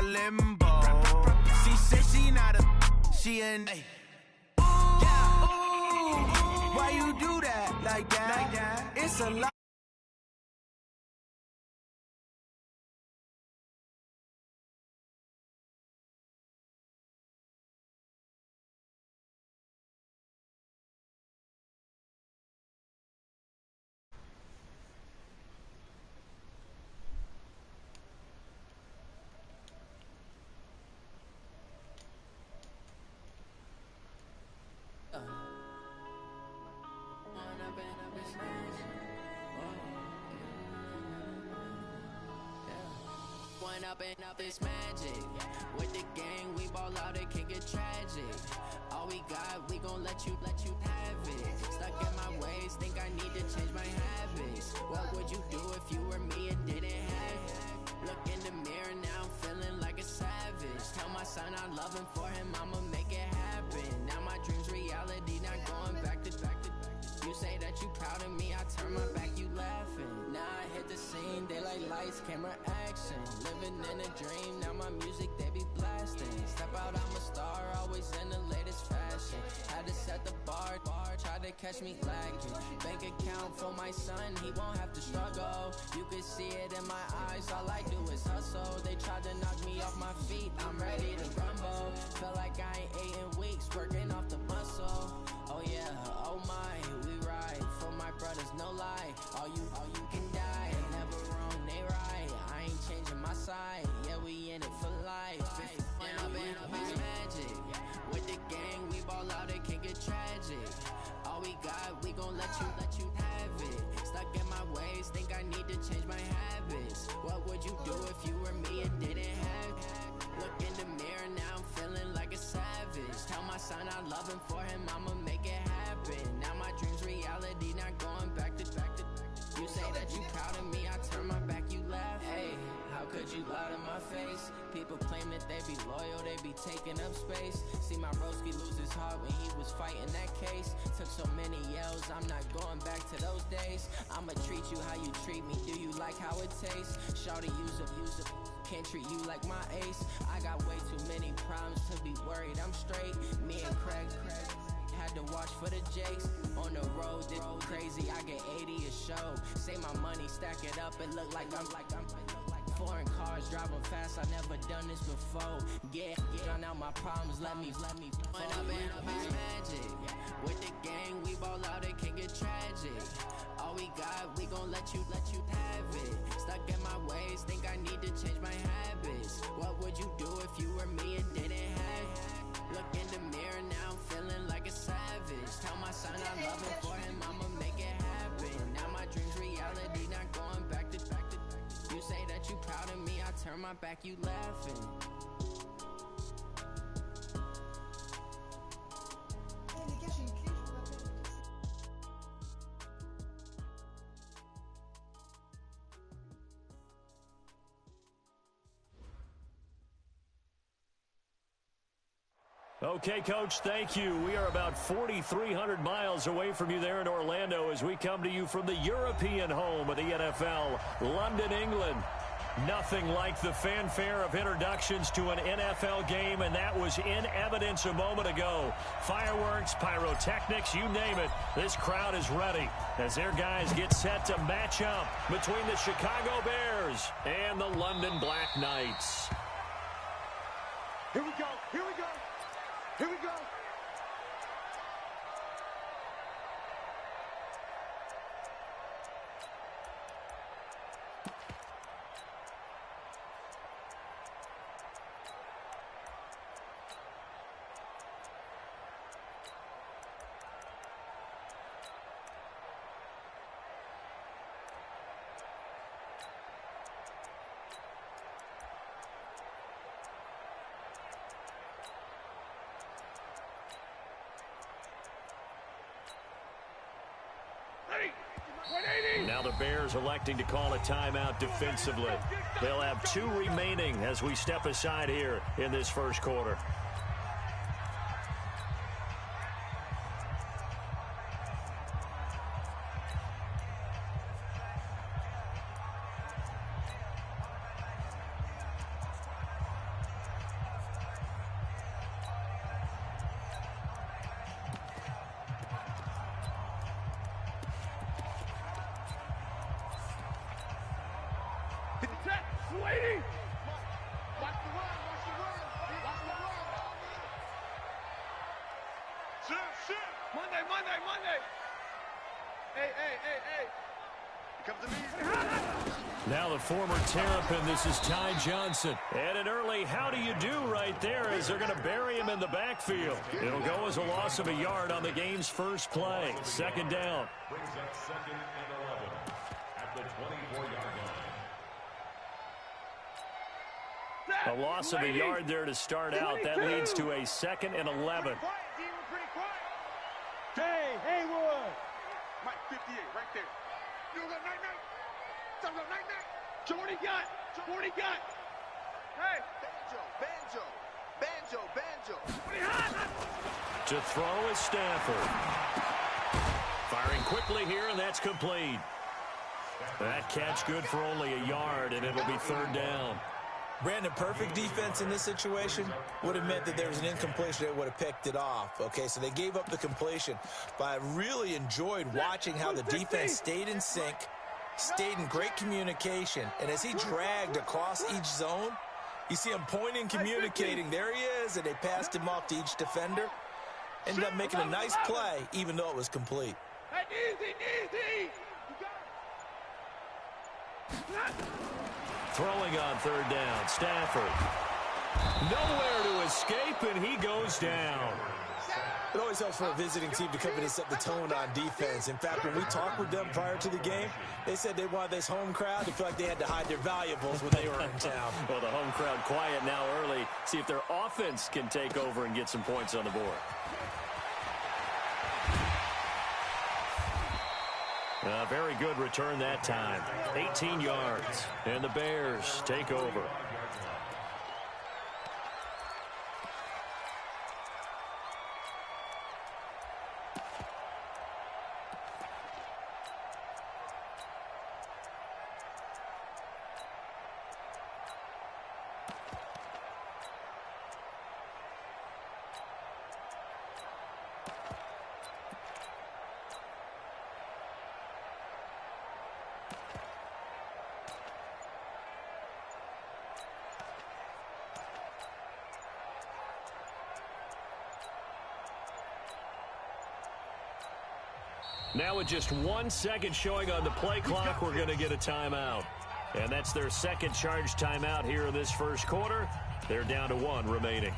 limbo. She said she not a, she an A. Yeah. Why you do that like that? It's a lot. Up and up is magic. With the gang, we ball out, it can get tragic. All we got, we gon' let you have it. Stuck in my ways, think I need to change my habits. What would you do if you were me and didn't have it? Look in the mirror now, I'm feeling like a savage. Tell my son I love him, for him I'ma make it happen. Now my dream's reality, not going back to. You say that you proud of me, I turn my back, you laughing. Now I hit the scene, daylight lights, camera action. Living in a dream, now my music they be blasting. Step out, I'm a star, always in the latest fashion. Had to set the bar, try to catch me lacking. Bank account for my son, he won't have to struggle. You can see it in my eyes, all I do is hustle. They tried to knock me off my feet, I'm ready to rumble. Felt like I ain't ate in weeks, working off the muscle. Oh yeah, oh my, we ride for my brothers, no lie. All you can die, never wrong, they right. I ain't changing my side, yeah, we in it for life. When up and up is magic. With the gang, we ball out, it can get tragic. All we got, we gon' let you have it. Stuck in my ways, think I need to change my habits. What would you do if you were me and didn't have it? Look in the mirror, now I'm feeling like a savage. Tell my son I love him, for him I'ma make it happen. Now my dream's reality, not going back to. You say that you proud of me, I turn my back, you laugh. Hey, how could you lie to my face? People claim that they be loyal, they be taking up space. See my broski lose his heart when he was fighting that case. Took so many yells, I'm not going back to those days. I'ma treat you how you treat me, do you like how it tastes? Shawty, use up, can't treat you like my ace. I got way too many problems to be worried, I'm straight. Me and Craig had to watch for the Jakes. On the road, this crazy, I get 80 a show. Say my money, stack it up, it look like I'm foreign cars, driving fast, I never done this before. Get drown out my problems, let me When up and up is magic. With the gang, we ball out, it can get tragic. All we got, we gon' let you have it. Stuck in my ways, think I need to change my habits. What would you do if you were me and didn't have it? Look in the mirror, now I'm feeling like a savage. Tell my son I love him, for him I'ma make it happen. Now my dream's reality, not going back to. You say that you proud of me, I turn my back, you laughing. Okay, Coach, thank you. We are about 4,300 miles away from you there in Orlando as we come to you from the European home of the NFL, London, England. Nothing like the fanfare of introductions to an NFL game, and that was in evidence a moment ago. Fireworks, pyrotechnics, you name it. This crowd is ready as their guys get set to match up between the Chicago Bears and the London Black Knights. Here we go, here we go. Here we go. Now the Bears electing to call a timeout defensively. They'll have 2 remaining as we step aside here in this first quarter. Lady! Watch the run, watch the run, watch the run. Shit. Monday. Hey. Here comes the knee. Now the former Terrapin, this is Ty Johnson. And an early how do you do right there as they're going to bury him in the backfield. It'll go as a loss of a yard on the game's first play. Second down. Brings up 2nd and 11 at the 24-yard line. A loss of a yard there to start out. That leads to a 2nd and 11. Hey, Haywood! Mike 58, right there. You got night. Talk about night. Jordy got. Hey! Banjo. To throw is Stafford. Firing quickly here, and that's complete. That catch good for only a yard, and it'll be 3rd down. Brandon, perfect defense in this situation would have meant that there was an incompletion that would have picked it off. Okay, so they gave up the completion, but I really enjoyed watching how the defense stayed in sync, stayed in great communication, and as he dragged across each zone, you see him pointing, communicating. There he is, and they passed him off to each defender. Ended up making a nice play, even though it was complete. Easy. Throwing on 3rd down, Stafford. Nowhere to escape, and he goes down. It always helps for a visiting team to come in and set the tone on defense. In fact, when we talked with them prior to the game, they said they wanted this home crowd to feel like they had to hide their valuables when they were in town. Well, the home crowd quiet now early. See if their offense can take over and get some points on the board. A very good return that time. 18 yards. And the Bears take over. Now with just 1 second showing on the play clock, we're going to get a timeout. And that's their second charge timeout here in this first quarter. They're down to 1 remaining.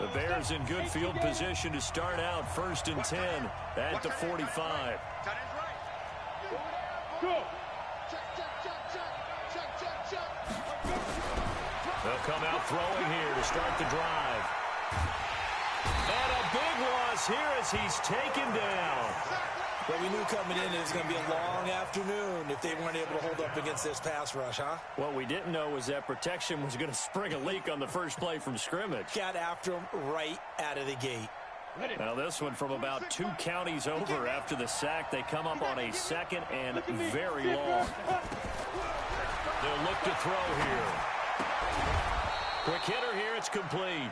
The Bears in good field position to start out 1st and 10 at the 45. They'll come out throwing here to start the drive. And a big loss here as he's taken down. But we knew coming in it was going to be a long afternoon if they weren't able to hold up against this pass rush, huh? What we didn't know was that protection was going to spring a leak on the first play from scrimmage. Got after him right out of the gate. Now this one from about 2 counties over after the sack. They come up on a 2nd and very long. They'll look to throw here. Quick hitter here. It's complete.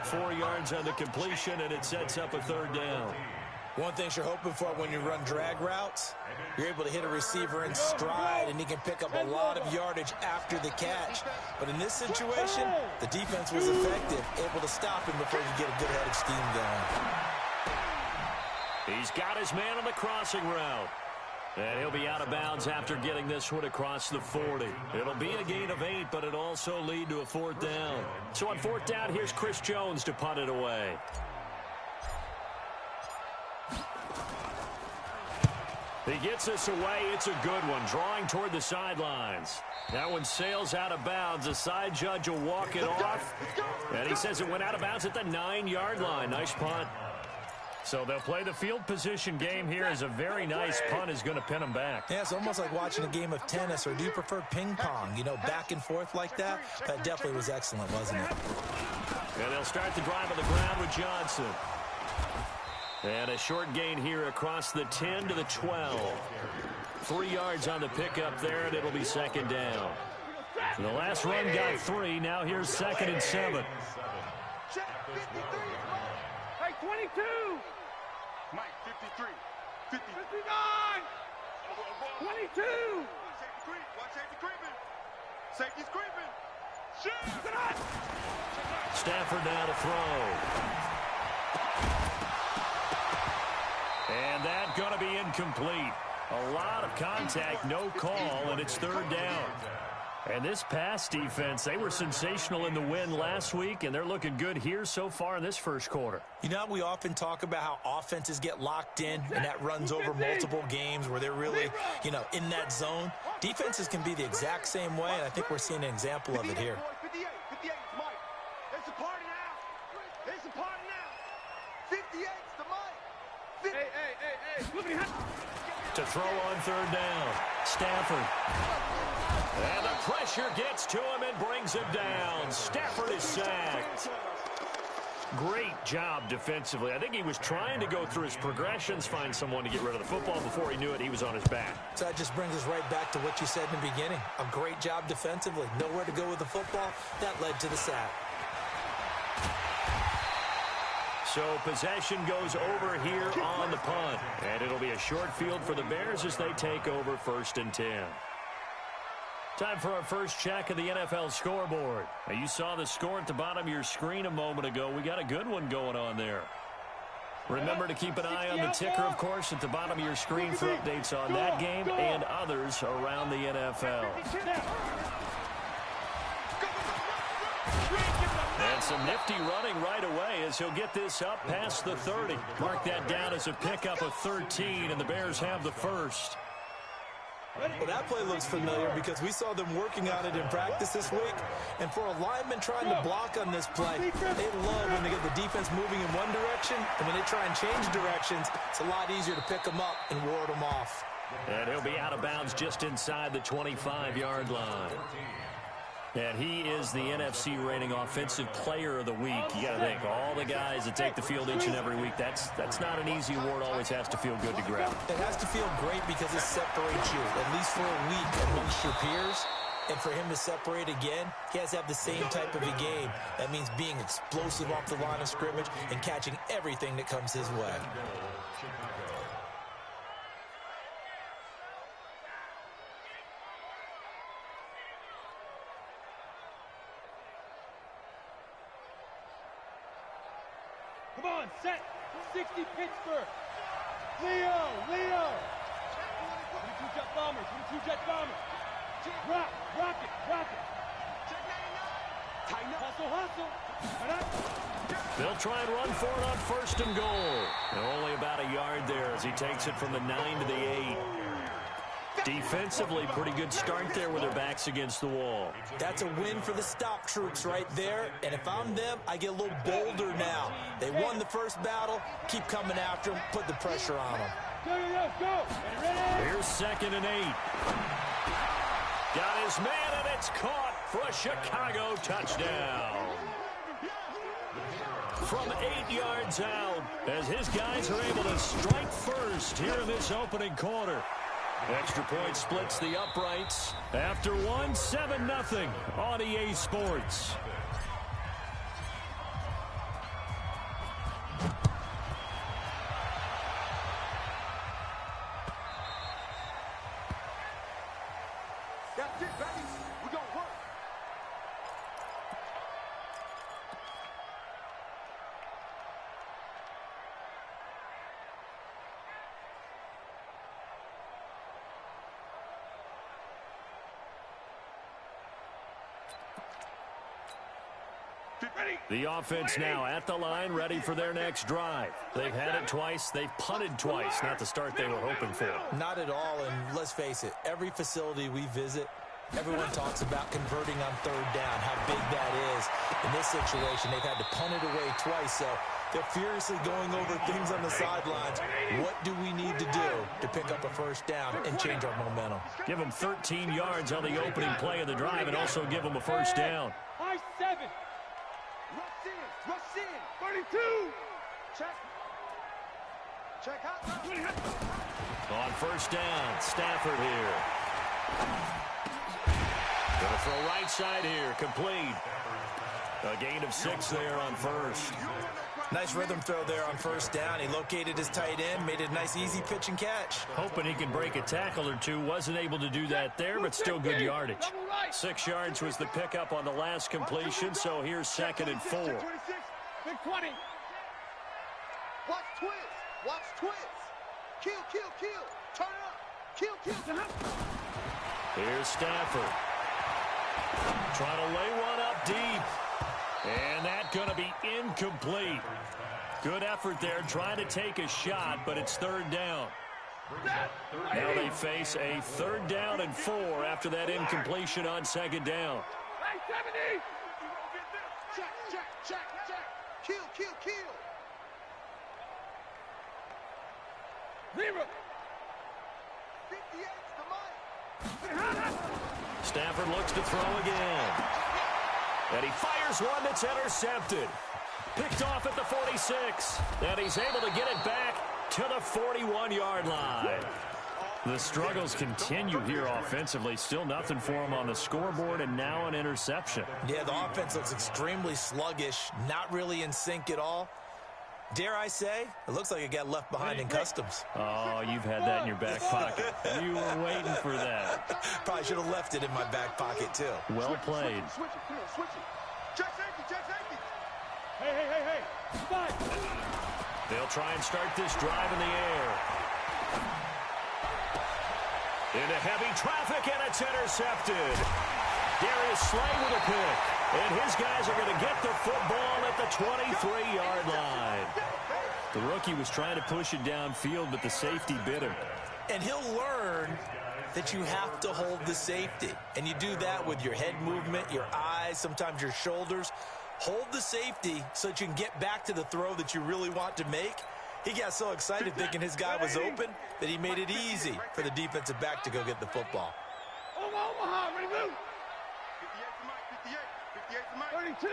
4 yards on the completion, and it sets up a 3rd down. One thing you're hoping for when you run drag routes, you're able to hit a receiver in stride, and he can pick up a lot of yardage after the catch. But in this situation, the defense was effective, able to stop him before you get a good head of steam going. He's got his man on the crossing route. And he'll be out of bounds after getting this one across the 40. It'll be a gain of 8, but it'll also lead to a 4th down. So on 4th down, here's Chris Jones to punt it away. He gets us away. It's a good one, drawing toward the sidelines. That one sails out of bounds. The side judge will walk it off. And he says it went out of bounds at the 9-yard line. Nice punt. So they'll play the field position game here as a very nice punt is going to pin them back. Yeah, it's almost like watching a game of tennis, or do you prefer ping pong? You know, back and forth like that? That definitely was excellent, wasn't it? And they'll start the drive on the ground with Johnson. And a short gain here across the 10 to the 12. 3 yards on the pickup there, and it'll be second down. So the last run got 3. Now here's 2nd and 7. Check 53. Hey, 22. Mike, 53. 50. 59. 22. Watch safety creeping. Safety's creeping. Shit. Stafford now to throw. And that going to be incomplete. A lot of contact, no call, and it's 3rd down. And this pass defense, they were sensational in the win last week, and they're looking good here so far in this first quarter. You know, we often talk about how offenses get locked in, and that runs over multiple games where they're really, in that zone. Defenses can be the exact same way, and I think we're seeing an example of it here. 58, 58, Mike. It's a party now. It's a party now. 58's the Mike. Hey. To throw on 3rd down, Stafford. And the pressure gets to him and brings him down. Stafford is sacked. Great job defensively. I think he was trying to go through his progressions, find someone to get rid of the football. Before he knew it, he was on his back. So that just brings us right back to what you said in the beginning. A great job defensively. Nowhere to go with the football. That led to the sack. So possession goes over here on the punt. And it'll be a short field for the Bears as they take over 1st and 10. Time for our first check of the NFL scoreboard. Now, you saw the score at the bottom of your screen a moment ago. We got a good one going on there. Remember to keep an eye on the ticker, of course, at the bottom of your screen for updates on that game and others around the NFL. And some nifty running right away as he'll get this up past the 30. Mark that down as a pickup of 13, and the Bears have the first. Well, that play looks familiar because we saw them working on it in practice this week. And for a lineman trying to block on this play, they love when they get the defense moving in one direction. And when they try and change directions, it's a lot easier to pick them up and ward them off. And he'll be out of bounds just inside the 25-yard line. And he is the NFC rating offensive player of the week. You got to think, all the guys that take the field each and every week, that's not an easy award. Always has to feel good to grab. It has to feel great because it separates you, at least for a week, amongst your peers. And for him to separate again, he has to have the same type of a game. That means being explosive off the line of scrimmage and catching everything that comes his way. Come on, set. 60 Pittsburgh. Leo. 22 jet bombers. 22 jet bombers. Rocket. Tighten up. Hustle. They'll try and run for it on 1st and goal. And only about a yard there as he takes it from the 9 to the 8. Defensively, pretty good start there with their backs against the wall. That's a win for the stop troops right there. And if I'm them, I get a little bolder now. They won the first battle. Keep coming after them. Put the pressure on them. Go. Here's 2nd and 8. Got his man, and it's caught for a Chicago touchdown. From 8 yards out, as his guys are able to strike first here in this opening quarter. Extra point splits the uprights. After 7-0 on EA Sports. That's it, baby. We gonna work. The offense now at the line, ready for their next drive. They've had it twice. They've punted twice. Not the start they were hoping for. Not at all, and let's face it, every facility we visit, everyone talks about converting on 3rd down, how big that is. In this situation, they've had to punt it away twice, so they're furiously going over things on the sidelines. What do we need to do to pick up a 1st down and change our momentum? Give them 13 yards on the opening play of the drive and also give them a 1st down. High 7. Rush in. 32. Check. On first down, Stafford here. Gonna throw right side here, complete. A gain of 6 there on first. Nice rhythm throw there on first down. He located his tight end, made it a nice easy pitch and catch. Hoping he can break a tackle or two. Wasn't able to do that there, but still good yardage. 6 yards was the pickup on the last completion, so here's 2nd and 4. Big 20. Watch Thizz. Watch Thizz. Kill, kill, kill. Turn it up. Kill, kill. Here's Stafford. Trying to lay one up deep. And that's going to be incomplete. Good effort there, trying to take a shot, but it's 3rd down. Now they face a 3rd down and 4 after that incompletion on 2nd down. Hey, 70. Check, check, check, check. Kill, kill, kill. 0. 58 to Mike. Stafford looks to throw again. And he fires one that's intercepted. Picked off at the 46. And he's able to get it back to the 41-yard line. The struggles continue here offensively. Still nothing for him on the scoreboard, and now an interception. Yeah, the offense looks extremely sluggish, not really in sync at all. Dare I say, it looks like it got left behind in customs. Oh, you've had that in your back pocket. You were waiting for that. Probably should have left it in my back pocket, too. Well played. Switch it. Check safety, check safety. Hey. Spot. They'll try and start this drive in the air. Into heavy traffic, and it's intercepted. Darius Slay with a pick. And his guys are going to get the football at the 23-yard line. The rookie was trying to push it downfield, but the safety bit him. And he'll learn that you have to hold the safety. And you do that with your head movement, your eyes, sometimes your shoulders. Hold the safety so that you can get back to the throw that you really want to make. He got so excited thinking his guy was open that he made it easy for the defensive back to go get the football. Omaha, ready to move. 32.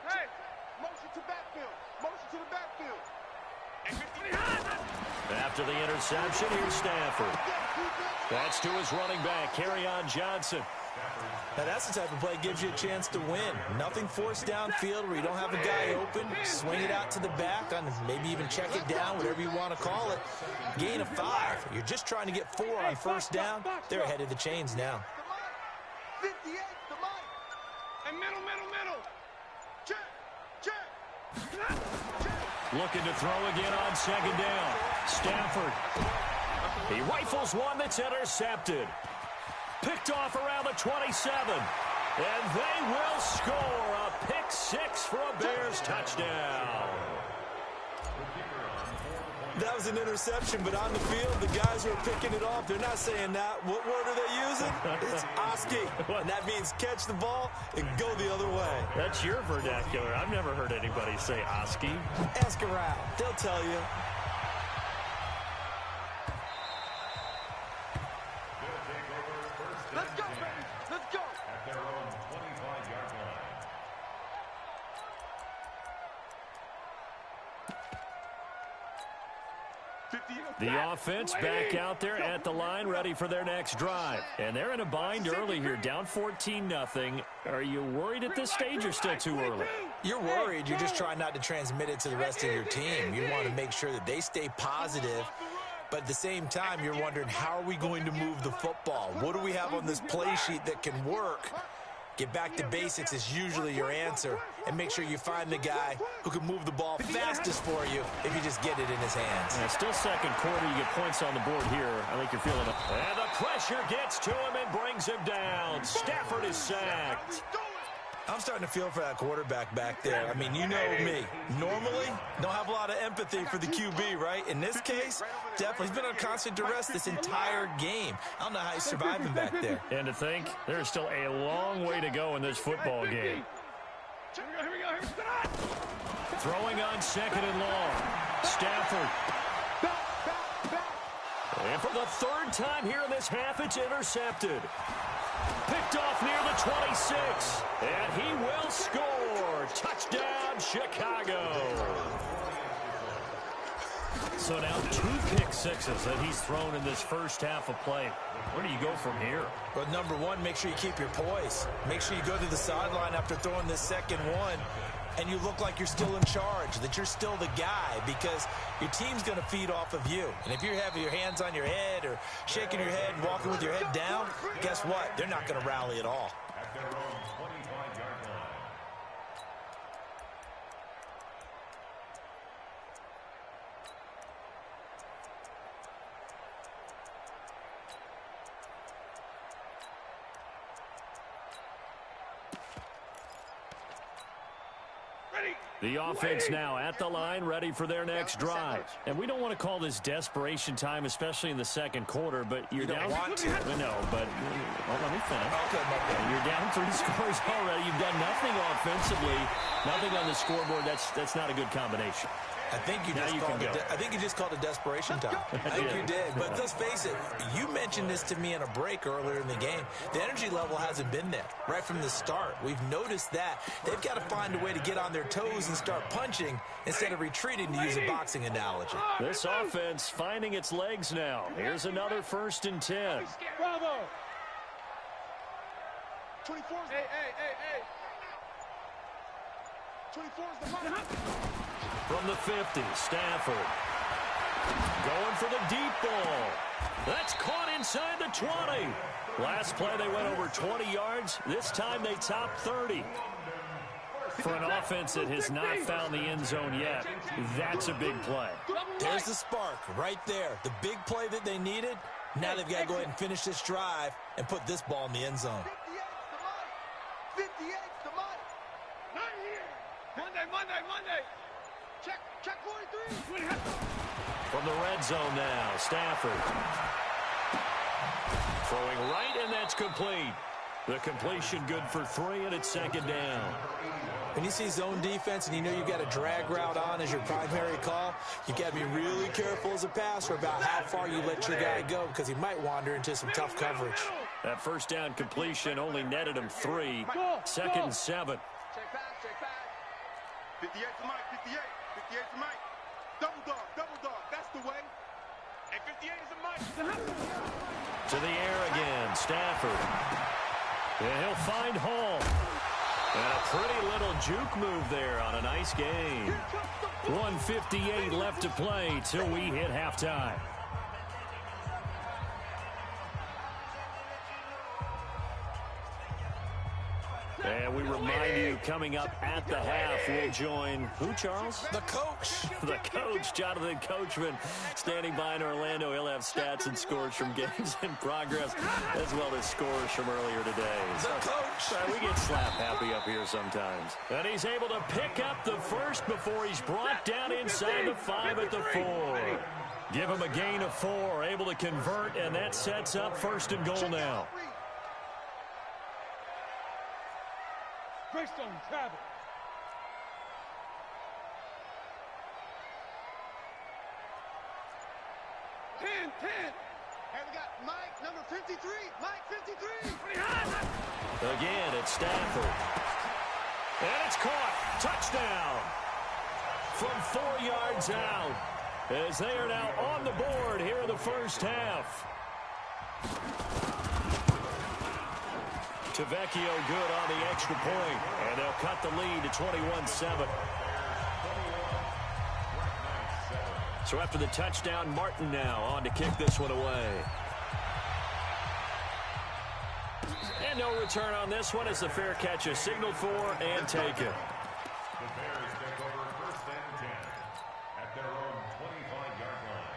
Hey, motion to backfield. Motion to the backfield. After the interception, here's Stafford. That's to his running back, Kerryon Johnson. Now that's the type of play that gives you a chance to win. Nothing forced downfield where you don't have a guy open. Swing it out to the back, on maybe even check it down, whatever you want to call it. Gain of 5. You're just trying to get 4 on first down. They're ahead of the chains now. 58 to Mike. And middle. Check. Looking to throw again on 2nd down. Stafford. He rifles one that's intercepted. Picked off around the 27. And they will score a pick 6 for a Bears touchdown. That was an interception, but on the field, the guys who are picking it off, they're not saying that. What word are they using? It's Oski. And that means catch the ball and go the other way. That's your vernacular. I've never heard anybody say Oski. Ask around. They'll tell you. Let's go, baby. Let's go. At their own 25-yard line. The offense back out there at the line, ready for their next drive. And they're in a bind early here, down 14-0. Are you worried at this stage or still too early? You're worried. You're just trying not to transmit it to the rest of your team. You want to make sure that they stay positive. But at the same time, you're wondering, how are we going to move the football? What do we have on this play sheet that can work? Get back to basics is usually your answer. And make sure you find the guy who can move the ball fastest for you if you just get it in his hands. Yeah, still second quarter. You get points on the board here. I think you're feeling it. And the pressure gets to him and brings him down. Stafford is sacked. I'm starting to feel for that quarterback back there. I mean, you know me. Normally, don't have a lot of empathy for the QB, right? In this case, definitely. He's been on constant duress this entire game. I don't know how he's surviving back there. And to think, there's still a long way to go in this football game. Here we go. Throwing on 2nd and long. Stafford. And for the 3rd time here in this half, it's intercepted. Picked off near the 26. And he will score. Touchdown, Chicago. So now 2 pick sixes that he's thrown in this first half of play. Where do you go from here? Well, number one, make sure you keep your poise. Make sure you go to the sideline after throwing this second one, and you look like you're still in charge, that you're still the guy, because your team's going to feed off of you. And if you're having your hands on your head or shaking your head and walking with your head down, guess what? They're not going to rally at all. At their own 25-yard line. The offense now at the line, ready for their next drive. And we don't want to call this desperation time, especially in the second quarter, but you're down. You don't want to. No, but well, let me finish. Okay. You're down 3 scores already. You've done nothing offensively, nothing on the scoreboard. That's not a good combination. I think you just called it desperation time. I think you did. But let's face it, you mentioned this to me in a break earlier in the game. The energy level hasn't been there right from the start. We've noticed that. They've got to find a way to get on their toes and start punching instead of retreating, to use a boxing analogy. This offense finding its legs now. Here's another 1st and 10. Bravo. 24. Hey. 24's the money. From the 50, Stafford. Going for the deep ball. That's caught inside the 20. Last play, they went over 20 yards. This time, they topped 30. For an offense that has not found the end zone yet, that's a big play. There's the spark right there. The big play that they needed. Now they've got to go ahead and finish this drive and put this ball in the end zone. 58's the money. Not here. Monday. Check 43. From the red zone now, Stafford. Throwing right, and that's complete. The completion good for 3, and it's 2nd down. When you see zone defense and you know you've got a drag route on as your primary call, you've got to be really careful as a passer about how far you let your guy go, because he might wander into some tough coverage. That first down completion only netted him 3. 2nd and 7. Check back. 58's the mic. 58's the mic. Double dog. That's the way. And 58 is the mic. To the air again, Stafford. And he'll find Hall. And a pretty little juke move there on a nice game. 1:58 left to play till we hit halftime. And we remind you, coming up at the half, we'll join who, Charles? The coach. The coach, Jonathan Coachman, standing by in Orlando. He'll have stats and scores from games in progress, as well as scores from earlier today. The coach. We get slap happy up here sometimes. And he's able to pick up the first before he's brought down inside the 5 at the 4. Give him a gain of 4, able to convert, and that sets up 1st and goal now. Greystone, travel. 10. Hey, we got Mike, number 53. Mike, 53. Again, it's Stafford. And it's caught. Touchdown. From 4 yards out. As they are now on the board here in the first half. Tavecchio good on the extra point, and they'll cut the lead to 21-7. So after the touchdown, Martin now on to kick this one away. And no return on this one as the fair catch is signaled for and taken. The Bears take over 1st and 10 at their own 25-yard line.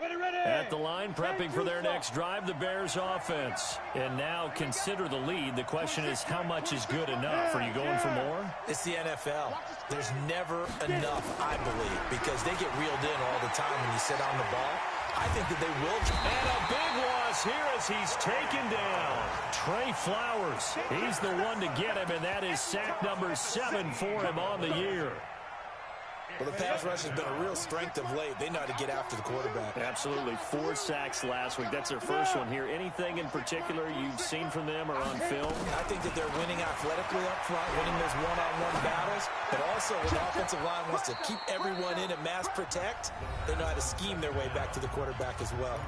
Ready. At the line, prepping for their next drive, the Bears offense. And now consider the lead. The question is, how much is good enough? Are you going for more? It's the NFL. There's never enough, I believe, because they get reeled in all the time when you sit on the ball. I think that they will. And a big loss here as he's taken down. Trey Flowers, he's the one to get him, and that is sack number 7 for him on the year. Well, the pass rush has been a real strength of late. They know how to get after the quarterback. Absolutely. 4 sacks last week. That's their first one here. Anything in particular you've seen from them or on film? I think that they're winning athletically up front, winning those one-on-one battles, but also when the offensive line wants to keep everyone in and mass protect, they know how to scheme their way back to the quarterback as well.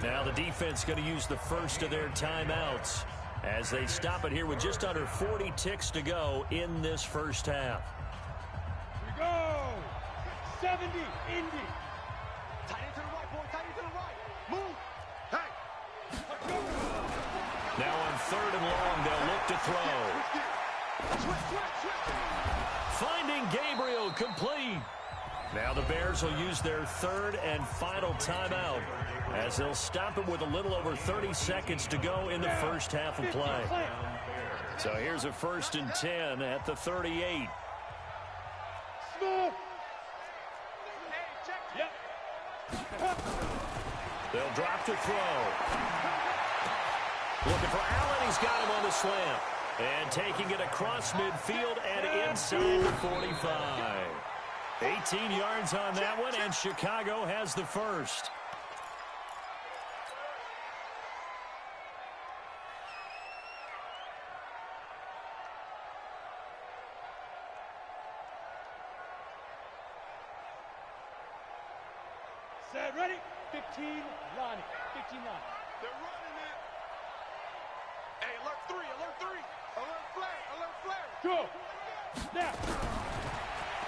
Now the defense going to use the first of their timeouts as they stop it here with just under 40 ticks to go in this first half. Here we go. 70, Indy. Tight end to the right, boy. Tight end to the right. Move. Hey. Now on 3rd and long, they'll look to throw. Switch. Finding Gabriel, complete. Now the Bears will use their 3rd and final timeout as they'll stop it with a little over 30 seconds to go in the first half of play. So here's a 1st and 10 at the 38. Smooth. Yep. They'll drop to throw. Looking for Allen. He's got him on the slant. And taking it across midfield and inside the 45. 18 yards on that one, and Chicago has the first. Set, ready? 15, Lonnie. 15, Lonnie. They're running it. Hey, alert 3, alert 3. Alert flare. Go. Now.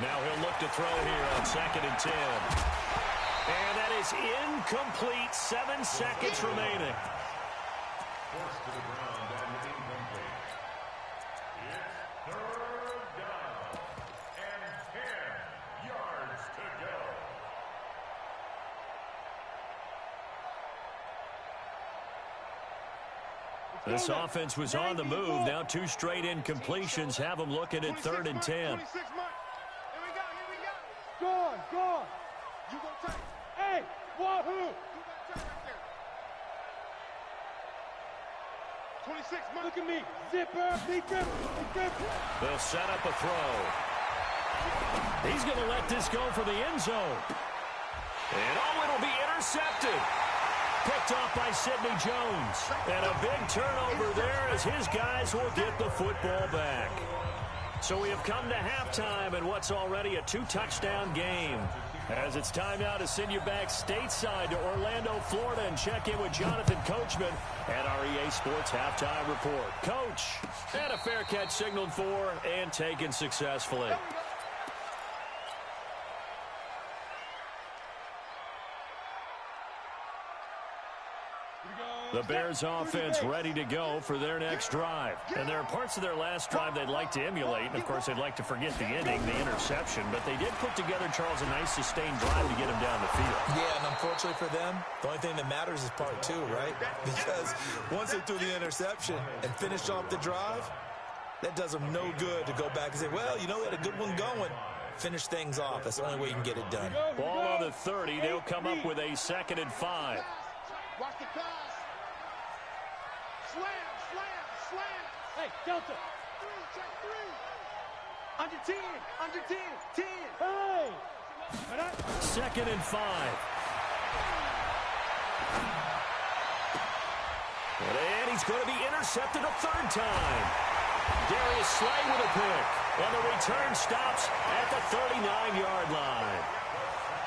Now he'll look to throw here on 2nd and 10. And that is incomplete. 7 seconds remaining. Forced to the ground and incomplete. It's 3rd down and 10 yards to go. This offense was on the move. Now 2 straight incompletions have them looking at 3rd and 10. 26 months. Here we go. Go. You gonna take. Hey, wahoo. You gotta take right there. 26 months. Look at me. Zipper. Big grip. They'll set up a throw. He's going to let this go for the end zone. And it'll be intercepted. Picked off by Sidney Jones. And a big turnover there as his guys will get the football back. So we have come to halftime in what's already a 2-touchdown game. As it's time now to send you back stateside to Orlando, Florida, and check in with Jonathan Coachman at our EA Sports Halftime Report. Coach, and a fair catch signaled for and taken successfully. The Bears offense ready to go for their next drive. And there are parts of their last drive they'd like to emulate. And, of course, they'd like to forget the ending, the interception. But they did put together, Charles, a nice sustained drive to get him down the field. Yeah, and unfortunately for them, the only thing that matters is part 2, right? Because once they threw the interception and finished off the drive, that does them no good to go back and say, well, you know, we had a good one going. Finish things off. That's the only way you can get it done. Ball on the 30. They'll come up with a 2nd and 5. Watch the pass. Slam. Hey, Delta. 3. Under 10. 10. Hey. 2nd and 5. And he's going to be intercepted a 3rd time. Darius Slay with a pick. And the return stops at the 39-yard line.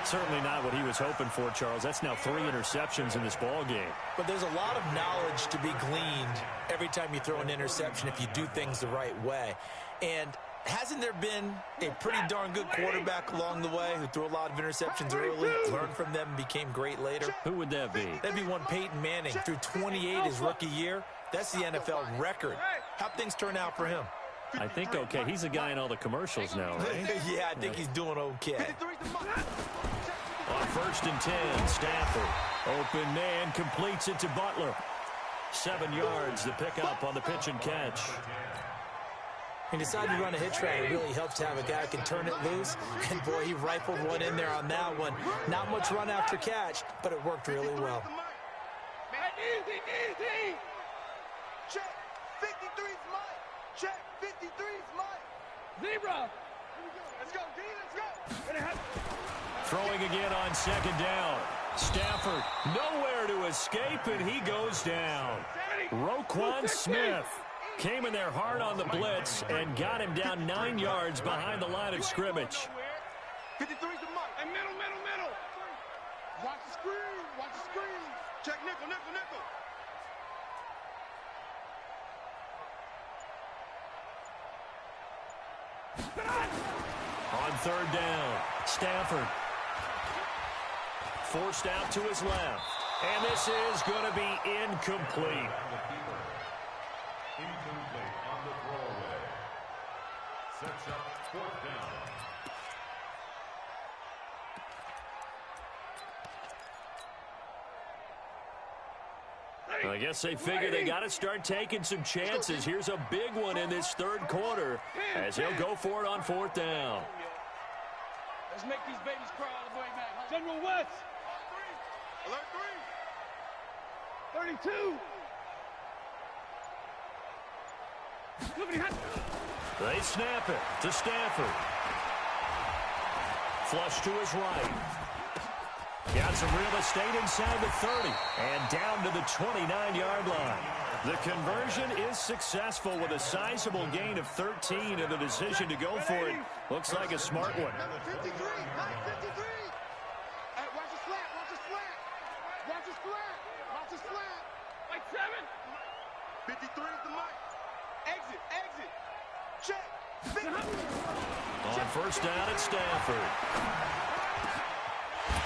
Certainly not what he was hoping for, Charles. That's now 3 interceptions in this ball game. But there's a lot of knowledge to be gleaned every time you throw an interception if you do things the right way. And hasn't there been a pretty darn good quarterback along the way who threw a lot of interceptions early, learned from them, and became great later? Who would that be? That'd be one Peyton Manning. Threw 28 his rookie year. That's the NFL record. How'd things turn out for him? I think okay. He's a guy in all the commercials now, right? Yeah, I think he's doing okay. On 1st and 10, Stafford. Open man, completes it to Butler. 7 yards, the pickup on the pitch and catch. He decided to run a hitch route. It really helps to have a guy who can turn it loose. And, boy, he rifled one in there on that one. Not much run after catch, but it worked really well. Easy. Check. 53's Mike. Check. 53's Mike. Zebra. Let's go, D. Let's go. Throwing again on second down. Stafford nowhere to escape, and he goes down. Roquan Smith came in there hard on the blitz and got him down 9 yards behind the line of scrimmage. 53's the mark. Hey, middle. Watch the screen. Check nickel. On third down, Stafford forced out to his left. And this is going to be incomplete. Incomplete on the throwaway. Sets up fourth down. I guess they figure they got to start taking some chances. Here's a big one in this third quarter as he'll go for it on fourth down. Let's make these babies cry all the way back. General West. Alert 3. 32. They snap it to Stafford. Flush to his right. Got some real estate inside the 30 and down to the 29-yard line. The conversion is successful with a sizable gain of 13, and the decision to go for it looks like a smart one. Number 53, Mike 53. Hey, watch his flat. Like 7. 53 is the mic. Exit. Check. On first down at Stafford.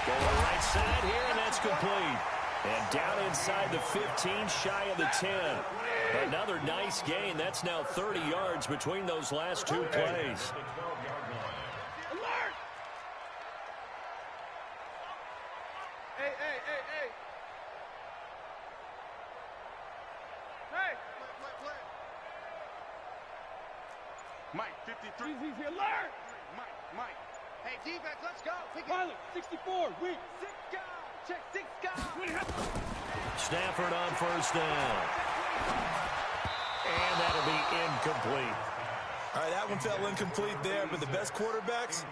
Going right side here, and that's complete. And down inside the 15, shy of the 10. Another nice gain. That's now 30 yards between those last two plays. Alert! Hey. Mike, 53. Easy, alert! Mike. Hey, defense, let's go. Pilot, 64, weak. 6 guys. Check 6 guys. Stafford on first down. And that'll be incomplete. All right, that one fell incomplete there, but the best quarterbacks,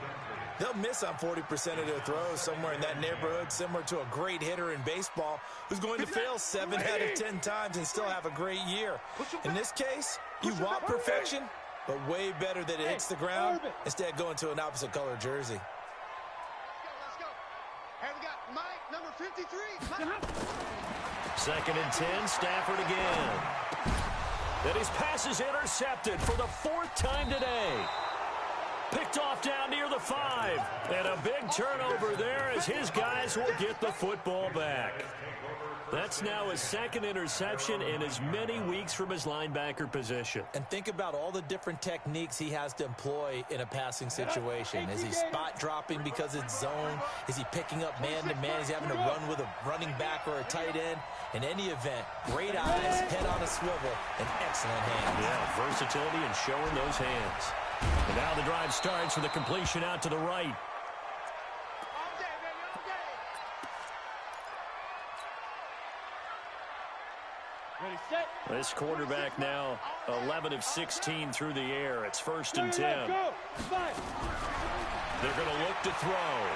they'll miss on 40% of their throws, somewhere in that neighborhood, similar to a great hitter in baseball who's going to fail 7 out of 10 times and still have a great year. In this case, you want perfection, but way better that it hits the ground instead of going to an opposite color jersey. Let's go. Hey, we got Mike, number 53. Second and 10, Stafford again. And his pass is intercepted for the 4th time today. Picked off down near the 5. And a big turnover there as his guys will get the football back. That's now his 2nd interception in as many weeks from his linebacker position. And think about all the different techniques he has to employ in a passing situation. Is he spot dropping because it's zone? Is he picking up man-to-man? Is he having to run with a running back or a tight end? In any event, great eyes, head on a swivel, and excellent hands. Yeah, versatility and showing those hands. And now the drive starts with a completion out to the right. This quarterback now 11 of 16 through the air. It's 1st and 10. They're going to look to throw.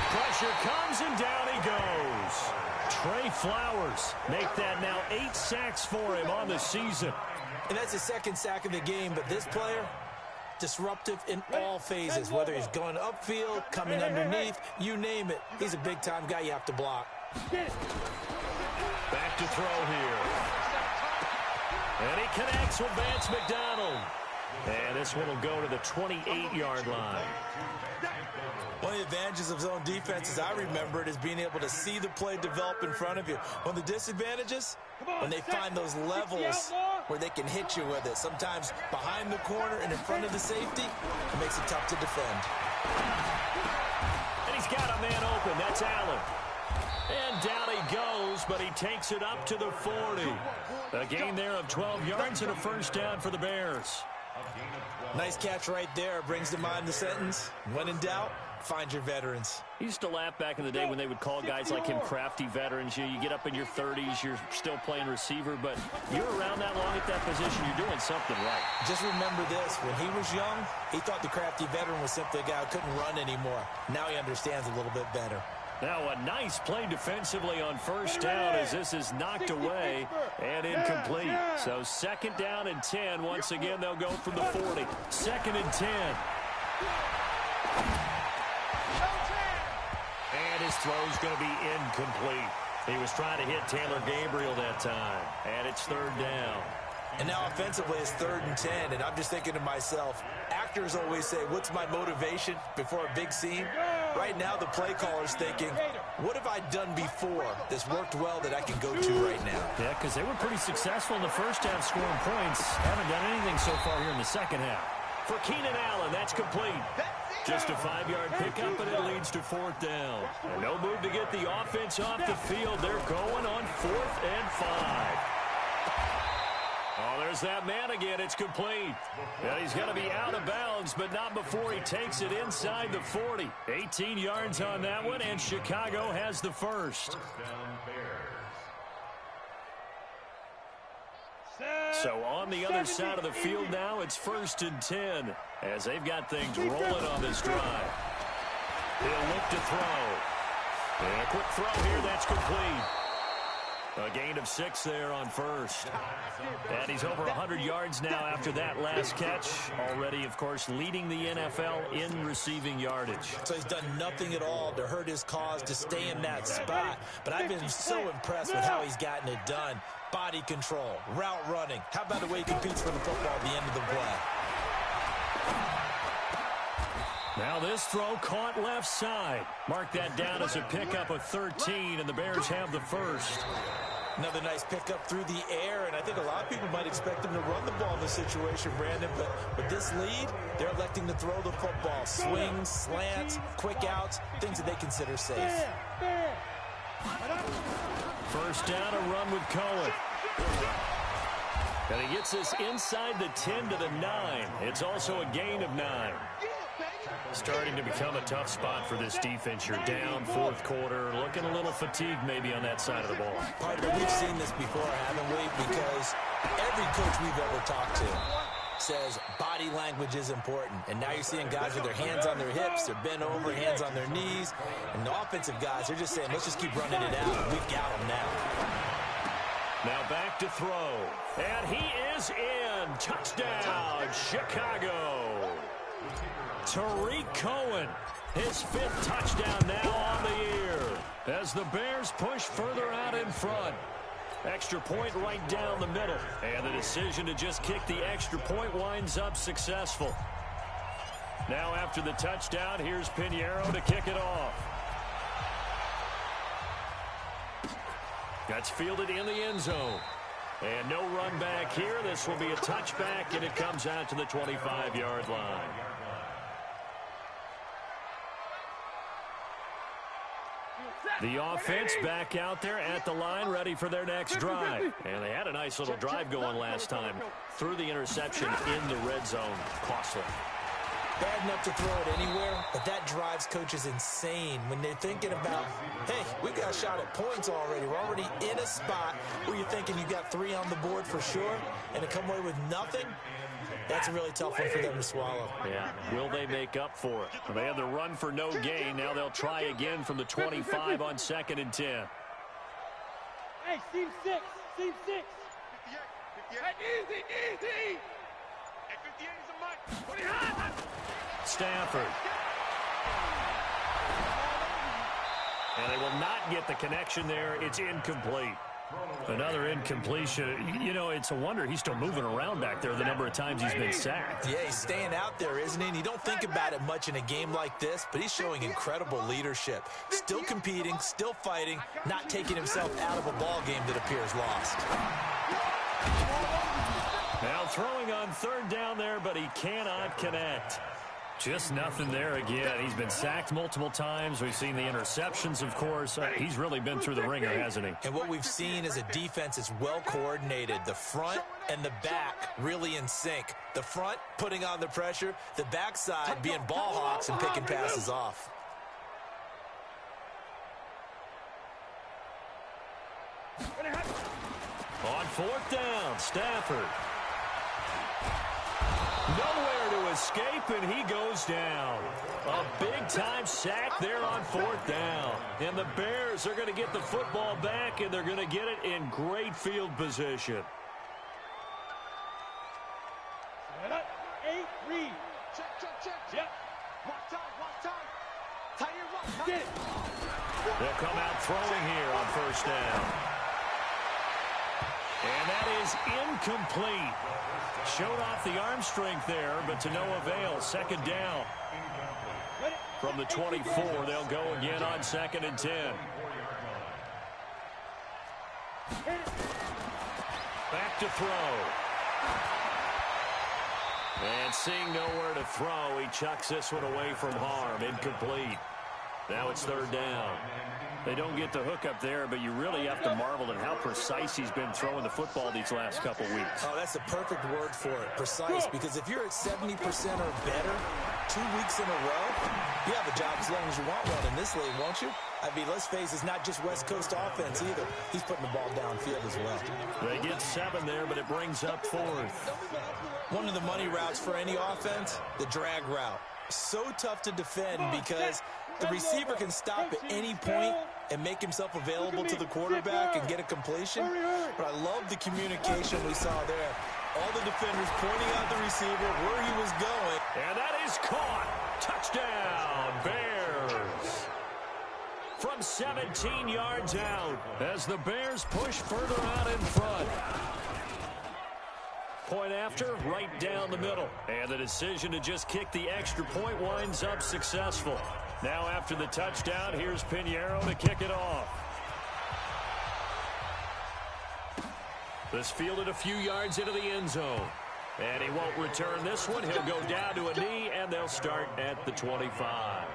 Pressure comes, and down he goes. Trey Flowers make that now 8 sacks for him on the season. And that's his 2nd sack of the game, but this player, disruptive in all phases, whether he's going upfield, coming underneath, you name it. He's a big-time guy you have to block. Back to throw here. And he connects with Vance McDonald. And this one will go to the 28-yard line. One of the advantages of zone defense, as I remember it, is being able to see the play develop in front of you. One of the disadvantages, when they find those levels where they can hit you with it. Sometimes behind the corner and in front of the safety, it makes it tough to defend. And he's got a man open. That's Allen. And down he goes, but he takes it up to the 40. A gain there of 12 yards and a 1st down for the Bears. Nice catch right there. Brings to mind the sentence, when in doubt, find your veterans. He used to laugh back in the day when they would call guys like him crafty veterans. You get up in your 30s, you're still playing receiver, but you're around that long at that position, you're doing something right. Just remember this, when he was young, he thought the crafty veteran was simply a guy who couldn't run anymore. Now he understands a little bit better. Now a nice play defensively on first down as this is knocked away and incomplete. So 2nd down and 10. Once again, they'll go from the 40. 2nd and 10. And his throw's going to be incomplete. He was trying to hit Taylor Gabriel that time. And it's 3rd down. And now offensively it's 3rd and 10. And I'm just thinking to myself, actors always say, what's my motivation before a big scene? Right now the play caller's thinking, what have I done before that's worked well that I can go to right now? Yeah, because they were pretty successful in the first half scoring points. Haven't done anything so far here in the second half. For Keenan Allen, that's complete. Just a 5-yard pickup, and it leads to 4th down. And no move to get the offense off the field. They're going on 4th and 5. Oh, there's that man again. It's complete. And he's going to be out of bounds, but not before he takes it inside the 40. 18 yards on that one, and Chicago has the first. So on the other side of the field now, it's 1st and 10 as they've got things rolling on this drive. He'll look to throw. And a quick throw here, that's complete. A gain of 6 there on first. And he's over 100 yards now after that last catch. Already, of course, leading the NFL in receiving yardage. So he's done nothing at all to hurt his cause, to stay in that spot. But I've been so impressed with how he's gotten it done. Body control, route running. How about the way he competes for the football at the end of the play? Now this throw caught left side. Mark that down as a pickup of 13, and the Bears have the first. Another nice pickup through the air, and I think a lot of people might expect him to run the ball in this situation, Brandon, but with this lead, they're electing to throw the football. Swings, slants, quick outs, things that they consider safe. First down, a run with Cohen. And he gets this inside the 10 to the 9. It's also a gain of 9. Starting to become a tough spot for this defense. You're down 4th quarter, looking a little fatigued maybe on that side of the ball. Partner, we've seen this before, haven't we? Because every coach we've ever talked to says body language is important. And now you're seeing guys with their hands on their hips, they're bent over, hands on their knees. And the offensive guys, they're just saying, let's just keep running it out. We've got them now. Now back to throw. And he is in. Touchdown, Chicago. Tariq Cohen, his 5th touchdown now on the year as the Bears push further out in front. Extra point right down the middle. And the decision to just kick the extra point winds up successful. Now after the touchdown, here's Pinheiro to kick it off. That's fielded in the end zone. And no run back here. This will be a touchback, and it comes out to the 25-yard line. The offense back out there at the line, ready for their next drive. And they had a nice little drive going last time. Through the interception in the red zone. Costly. Bad enough to throw it anywhere, but that drives coaches insane when they're thinking about, hey, we've got a shot at points already. We're already in a spot where you're thinking you've got 3 on the board for sure, and to come away with nothing, that's a really tough one for them to swallow. Yeah, will they make up for it? Well, they had the run for no gain. Now they'll try again from the 25 on 2nd and 10. Hey, team 6, team 6. 58. Easy, easy. Hey, 58 is a mic. Stafford. And they will not get the connection there. It's incomplete. Another incompletion. You know, it's a wonder he's still moving around back there the number of times he's been sacked. Yeah, he's staying out there, isn't he? And you don't think about it much in a game like this, but he's showing incredible leadership. Still competing, still fighting, not taking himself out of a ball game that appears lost. Now throwing on 3rd down there, but he cannot connect. Just nothing there again. He's been sacked multiple times. We've seen the interceptions, of course. He's really been through the ringer, hasn't he? And what we've seen is a defense is well coordinated. The front and the back really in sync. The front putting on the pressure, the backside being ball hawks and picking passes off. On fourth down, Stafford. Nowhere to escape, and he goes down. A big-time sack there on fourth down. And the Bears are going to get the football back, and they're going to get it in great field position. Set up. 8, read. Check. Yep. Watch time. Tight end, watch. Get it. They'll come out throwing here on first down. And that is incomplete. Showed off the arm strength there, but to no avail. Second down. From the 24, they'll go again on 2nd and 10. Back to throw. And seeing nowhere to throw, he chucks this one away from harm. Incomplete. Now it's 3rd down. They don't get the hook up there, but you really have to marvel at how precise he's been throwing the football these last couple weeks. Oh, that's a perfect word for it, precise, because if you're at 70% or better 2 weeks in a row, you have a job as long as you want one in this league, won't you? I mean, let's face it, it's not just West Coast offense either. He's putting the ball downfield as well. They get 7 there, but it brings up 4th. One of the money routes for any offense, the drag route. So tough to defend because the receiver can stop at any point and make himself available to the quarterback and get a completion. But I love the communication we saw there. All the defenders pointing out the receiver where he was going. And that is caught. Touchdown, Bears. From 17 yards out as the Bears push further out in front. Point after, right down the middle. And the decision to just kick the extra point winds up successful. Now after the touchdown, here's Pinheiro to kick it off. This fielded a few yards into the end zone. And he won't return this one. He'll go down to a knee, and they'll start at the 25.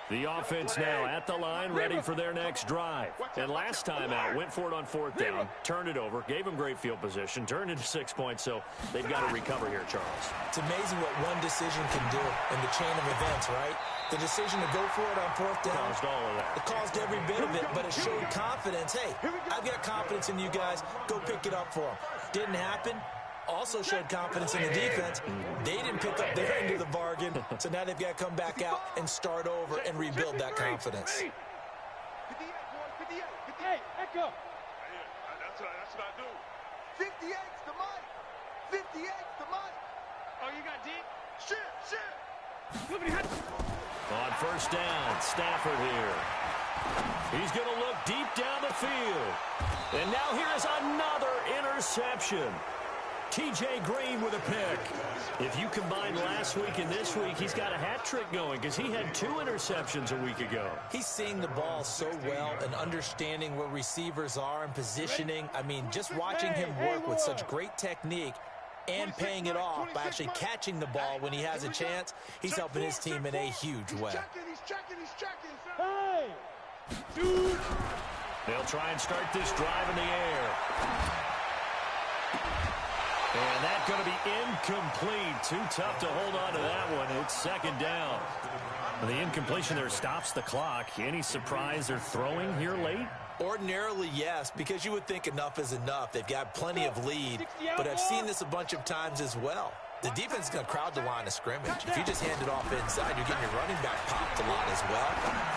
The offense now at the line, ready for their next drive. And last time out, went for it on 4th down, turned it over, gave them great field position, turned into 6 points, so they've got to recover here, Charles. It's amazing what one decision can do in the chain of events, right? The decision to go for it on 4th down. Caused all of that. It caused every bit of it, but it showed confidence. Hey, I've got confidence in you guys. Go pick it up for them. Didn't happen. Also showed confidence in the defense. They didn't pick up their end of the bargain, so now they've got to come back out and start over and rebuild that confidence. 58, echo. That's what I do. 58's the mic. 58's the mic. Oh, you got deep? Shit. On first down, Stafford here. He's going to look deep down the field. And now here's another interception. T.J. Green with a pick. If you combine last week and this week, he's got a hat trick going because he had 2 interceptions a week ago. He's seeing the ball so well and understanding where receivers are and positioning. I mean, just watching him work with such great technique and paying it off by actually catching the ball when he has a chance, he's helping his team in a huge way. He's checking. Hey! Dude! They'll try and start this drive in the air. And that's going to be incomplete. Too tough to hold on to that one. It's 2nd down. The incompletion there stops the clock. Any surprise they're throwing here late? Ordinarily, yes, because you would think enough is enough. They've got plenty of lead, but I've seen this a bunch of times as well. The defense is going to crowd the line of scrimmage. If you just hand it off inside, you're getting your running back popped a lot as well.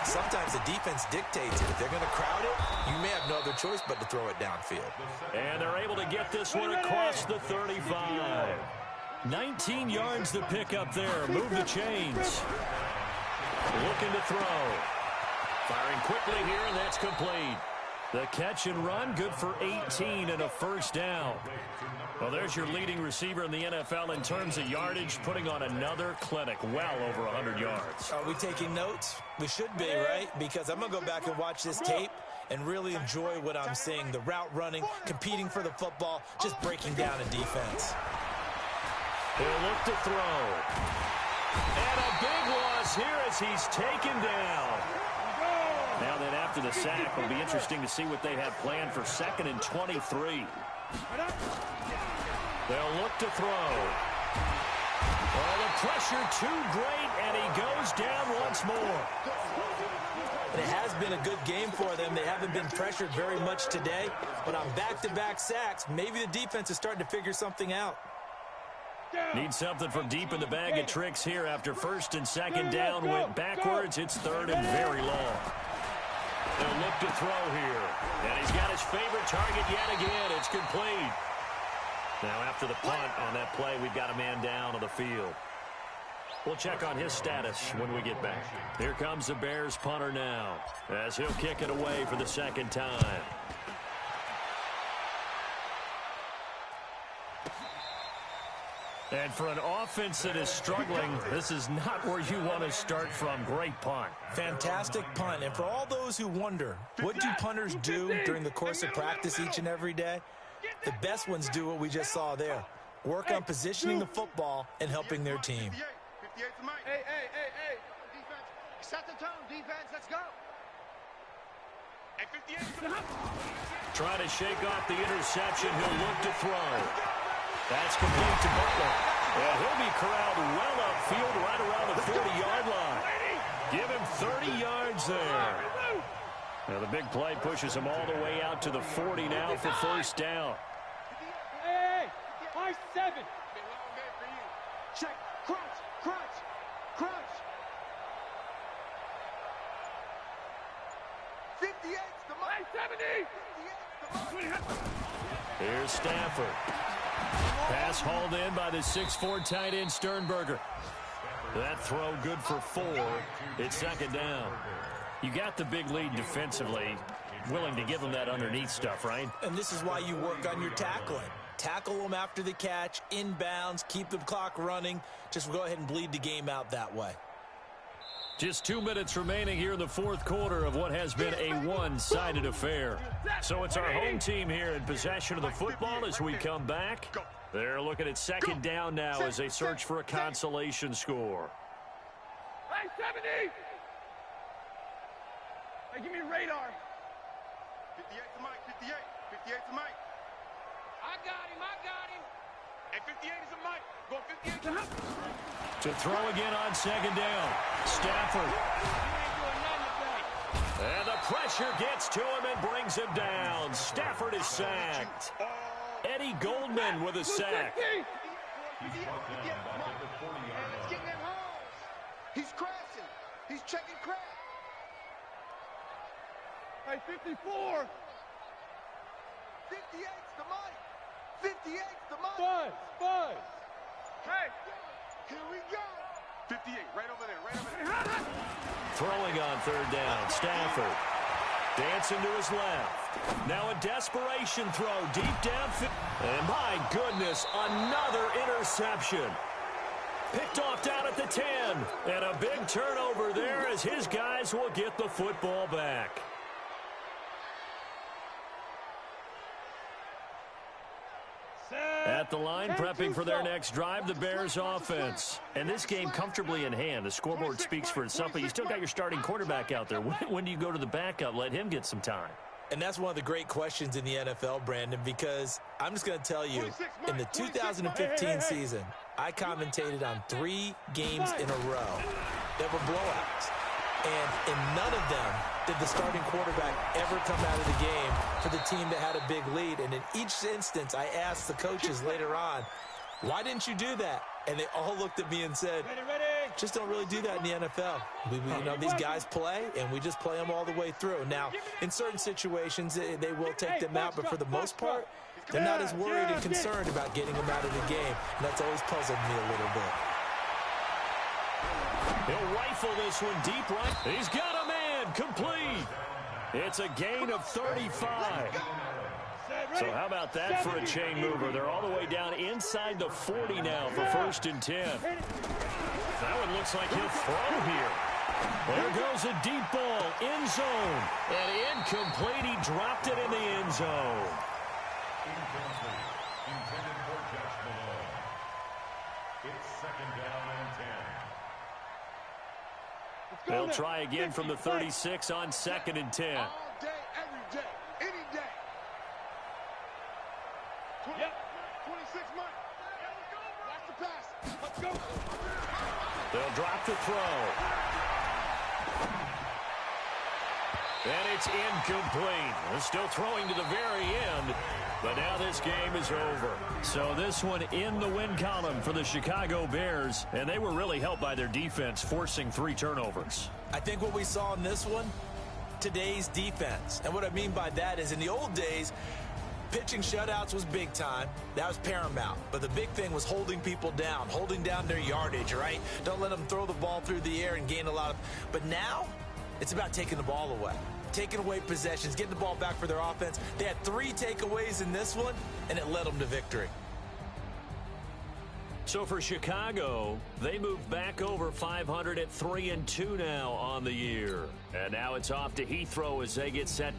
Sometimes the defense dictates it. If they're going to crowd it, you may have no other choice but to throw it downfield. And they're able to get this one across the 35. 19 yards to pick up there. Move the chains. Looking to throw. Firing quickly here, and that's complete. The catch and run, good for 18 and a first down. Well, there's your leading receiver in the NFL in terms of yardage, putting on another clinic, well over 100 yards. Are we taking notes? We should be, right? Because I'm going to go back and watch this tape, and really enjoy what I'm seeing. The route running, competing for the football, just breaking down a defense. He'll look to throw. And a big loss here as he's taken down. Now then, after the sack, it'll be interesting to see what they have planned for 2nd and 23. They'll look to throw. Oh, the pressure too great, and he goes down once more. It has been a good game for them. They haven't been pressured very much today, but on back-to-back sacks, maybe the defense is starting to figure something out. Need something from deep in the bag of tricks here after 1st and 2nd down. Went backwards. It's 3rd and very long. They'll look to throw here. And he's got his favorite target yet again. It's complete. Now after the punt on that play, we've got a man down on the field. We'll check on his status when we get back. Here comes the Bears punter now as he'll kick it away for the 2nd time. And for an offense that is struggling, this is not where you want to start from. Great punt. Fantastic punt. And for all those who wonder, what do punters do during the course of practice each and every day? The best ones do what we just saw there. Work on positioning the football and helping their team. Hey. Defense, set the tone. Defense, let's go. Trying to shake off the interception. He'll look to throw. That's complete to Butler. And he'll be corralled well upfield right around the 40-yard line. Give him 30 yards there. Now the big play pushes him all the way out to the 40 now for 1st down. Hey, high 7. Check, crunch. 58's the money. 70. Here's Stafford. Pass hauled in by the 6'4" tight end Sternberger. That throw good for 4. It's 2nd down. You got the big lead defensively. Willing to give them that underneath stuff, right? And this is why you work on your tackling. Tackle them after the catch, inbounds, keep the clock running. Just go ahead and bleed the game out that way. Just 2 minutes remaining here in the 4th quarter of what has been a one-sided affair. So it's our home team here in possession of the football as we come back. They're looking at 2nd down now as they search for a consolation score. Hey, 70! Hey, give me radar. 58 to Mike, 58. 58 to Mike. I got him. And 58 is a Mike. Go 58 to him. To throw again on 2nd down. Stafford. And the pressure gets to him and brings him down. Stafford is sacked. Eddie Goldman with a sack. He's crashing. He's checking crash. Hey, 54. 58's the money. 58's the money. Buzz. Hey, here we go. 58, right over there. Throwing on 3rd down. Stafford. Dancing to his left. Now a desperation throw deep downfield. And my goodness, another interception. Picked off down at the 10. And a big turnover there as his guys will get the football back. At the line, prepping for their next drive, the Bears offense. And this game comfortably in hand. The scoreboard speaks for itself, but you still got your starting quarterback out there. When do you go to the backup? Let him get some time. And that's one of the great questions in the NFL, Brandon, because I'm just going to tell you, in the 2015 season, I commentated on 3 games in a row that were blowouts. And in none of them did the starting quarterback ever come out of the game for the team that had a big lead. And in each instance, I asked the coaches later on, why didn't you do that? And they all looked at me and said, just don't really do that in the NFL. These guys play, and we just play them all the way through. Now, in certain situations, they will take them out, but for the most part, they're not as worried and concerned about getting them out of the game. And that's always puzzled me a little bit. He'll rifle this one deep right. He's got a man complete. It's a gain of 35. So how about that for a chain mover? They're all the way down inside the 40 now for 1st and 10. That one looks like he'll throw here. There goes a deep ball end zone. And incomplete. He dropped it in the end zone. Incomplete. Intended for Josh Malone. It's second down and 10. They'll try again from the 36 on 2nd and 10. All day, every day, any day. 26 months. Watch the pass. Let's go. They'll drop the throw. And it's incomplete. They're still throwing to the very end. But now this game is over. So this one in the win column for the Chicago Bears. And they were really helped by their defense, forcing 3 turnovers. I think what we saw in this one, today's defense. And what I mean by that is in the old days, pitching shutouts was big time. That was paramount. But the big thing was holding people down, holding down their yardage, right? Don't let them throw the ball through the air and gain a lot of... But now, it's about taking the ball away. Taking away possessions, getting the ball back for their offense. They had 3 takeaways in this one, and it led them to victory. So for Chicago, they moved back over 500 at 3-2 now on the year. And now it's off to Heathrow as they get set